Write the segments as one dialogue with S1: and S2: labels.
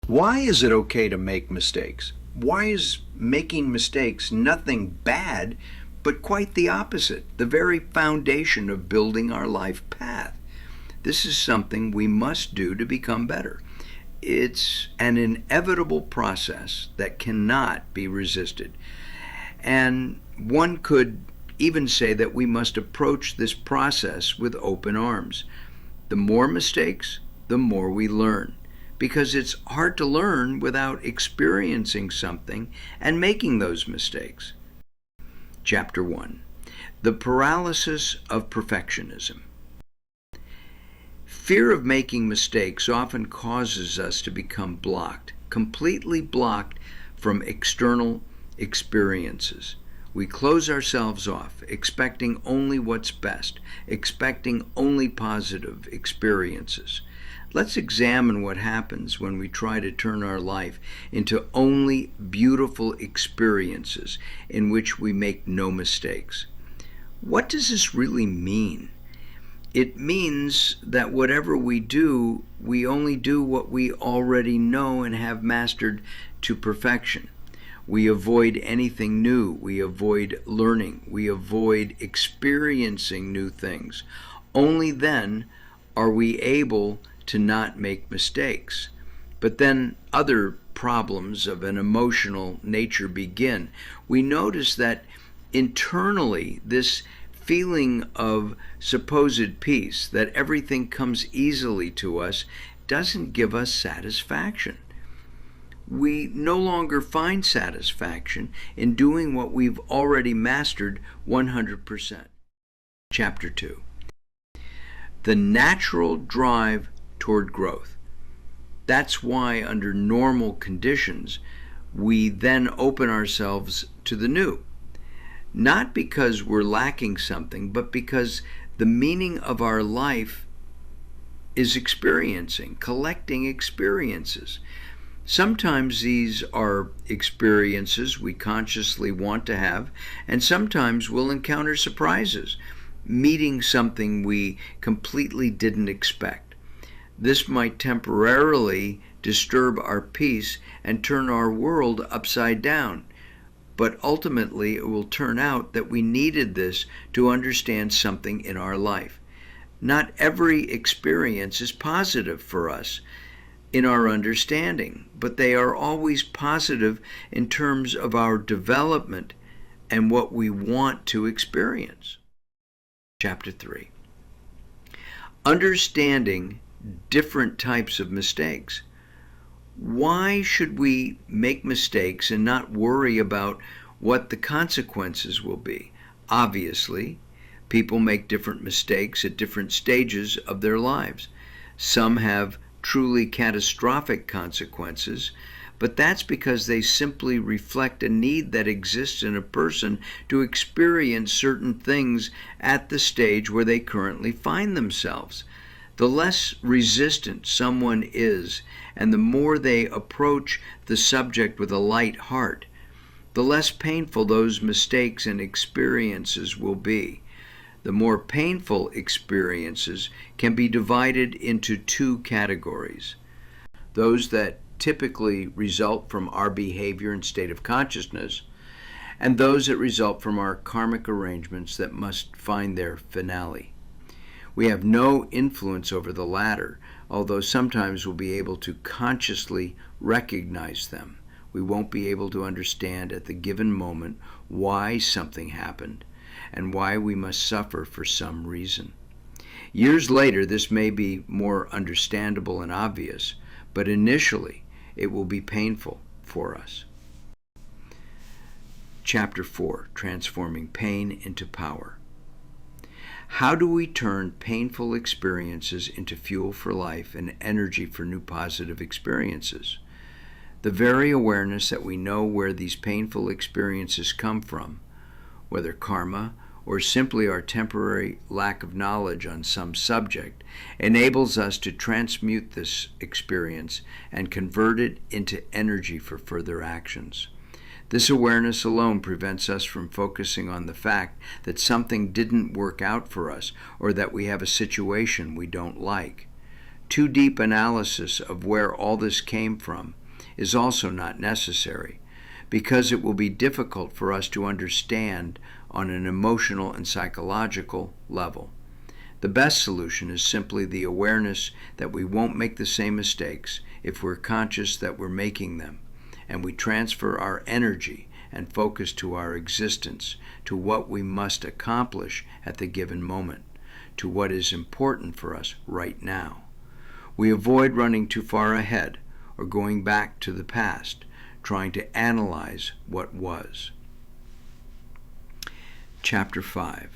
S1: Why is it okay to make mistakes? Why is making mistakes nothing bad, but quite the opposite, the very foundation of building our life path? This is something we must do to become better. It's an inevitable process that cannot be resisted. And one could even say that we must approach this process with open arms. The more mistakes, the more we learn, because it's hard to learn without experiencing something and making those mistakes. Chapter 1. The Paralysis of Perfectionism. Fear of making mistakes often causes us to become blocked, completely blocked from external experiences. We close ourselves off, expecting only what's best, expecting only positive experiences. Let's examine what happens when we try to turn our life into only beautiful experiences in which we make no mistakes. What does this really mean? It means that whatever we do, we only do what we already know and have mastered to perfection. We avoid anything new. We avoid learning. We avoid experiencing new things. Only then are we able to not make mistakes. But then other problems of an emotional nature begin. We notice that internally this feeling of supposed peace, that everything comes easily to us, doesn't give us satisfaction. We no longer find satisfaction in doing what we've already mastered 100%. Chapter 2. The natural drive toward growth. That's why under normal conditions, we then open ourselves to the new. Not because we're lacking something, but because the meaning of our life is experiencing, collecting experiences. Sometimes these are experiences we consciously want to have, and sometimes we'll encounter surprises, meeting something we completely didn't expect. This might temporarily disturb our peace and turn our world upside down, but ultimately it will turn out that we needed this to understand something in our life. Not every experience is positive for us in our understanding, but they are always positive in terms of our development and what we want to experience. Chapter 3. Understanding different types of mistakes. Why should we make mistakes and not worry about what the consequences will be? Obviously, people make different mistakes at different stages of their lives. Some have truly catastrophic consequences, but that's because they simply reflect a need that exists in a person to experience certain things at the stage where they currently find themselves. The less resistant someone is, and the more they approach the subject with a light heart, the less painful those mistakes and experiences will be. The more painful experiences can be divided into two categories. Those that typically result from our behavior and state of consciousness, and those that result from our karmic arrangements that must find their finale. We have no influence over the latter, although sometimes we'll be able to consciously recognize them. We won't be able to understand at the given moment why something happened and why we must suffer for some reason. Years later, this may be more understandable and obvious, but initially it will be painful for us. Chapter 4, Transforming Pain into Power. How do we turn painful experiences into fuel for life and energy for new positive experiences? The very awareness that we know where these painful experiences come from, whether karma or simply our temporary lack of knowledge on some subject, enables us to transmute this experience and convert it into energy for further actions. This awareness alone prevents us from focusing on the fact that something didn't work out for us or that we have a situation we don't like. Too deep analysis of where all this came from is also not necessary, because it will be difficult for us to understand on an emotional and psychological level. The best solution is simply the awareness that we won't make the same mistakes if we're conscious that we're making them, and we transfer our energy and focus to our existence, to what we must accomplish at the given moment, to what is important for us right now. We avoid running too far ahead or going back to the past, trying to analyze what was. Chapter 5.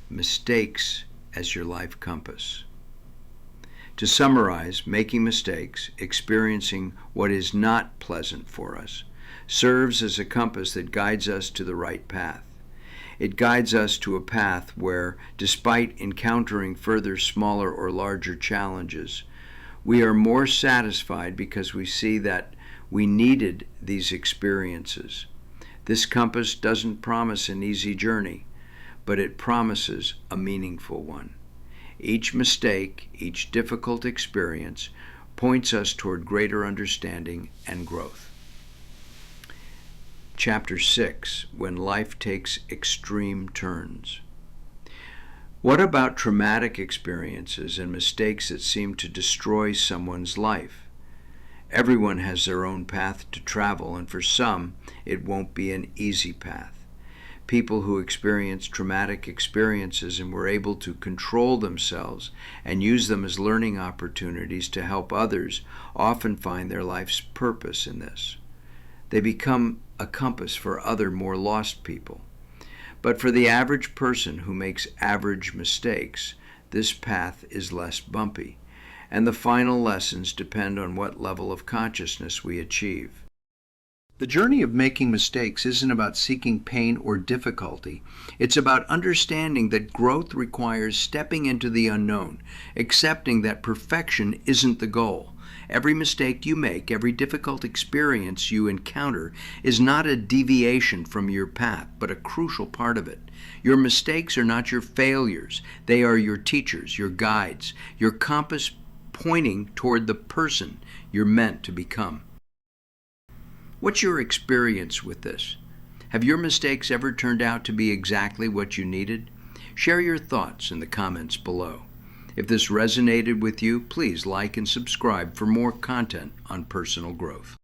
S1: Mistakes as your life compass. To summarize, making mistakes, experiencing what is not pleasant for us, serves as a compass that guides us to the right path. It guides us to a path where, despite encountering further smaller or larger challenges, we are more satisfied because we see that we needed these experiences. This compass doesn't promise an easy journey, but it promises a meaningful one. Each mistake, each difficult experience, points us toward greater understanding and growth. Chapter 6. When life takes extreme turns. What about traumatic experiences and mistakes that seem to destroy someone's life? Everyone has their own path to travel, and for some, it won't be an easy path. People who experience traumatic experiences and were able to control themselves and use them as learning opportunities to help others often find their life's purpose in this. They become a compass for other more lost people. But for the average person who makes average mistakes, this path is less bumpy, and the final lessons depend on what level of consciousness we achieve. The journey of making mistakes isn't about seeking pain or difficulty. It's about understanding that growth requires stepping into the unknown, accepting that perfection isn't the goal. Every mistake you make, every difficult experience you encounter is not a deviation from your path, but a crucial part of it. Your mistakes are not your failures. They are your teachers, your guides, your compass pointing toward the person you're meant to become. What's your experience with this? Have your mistakes ever turned out to be exactly what you needed? Share your thoughts in the comments below. If this resonated with you, please like and subscribe for more content on personal growth.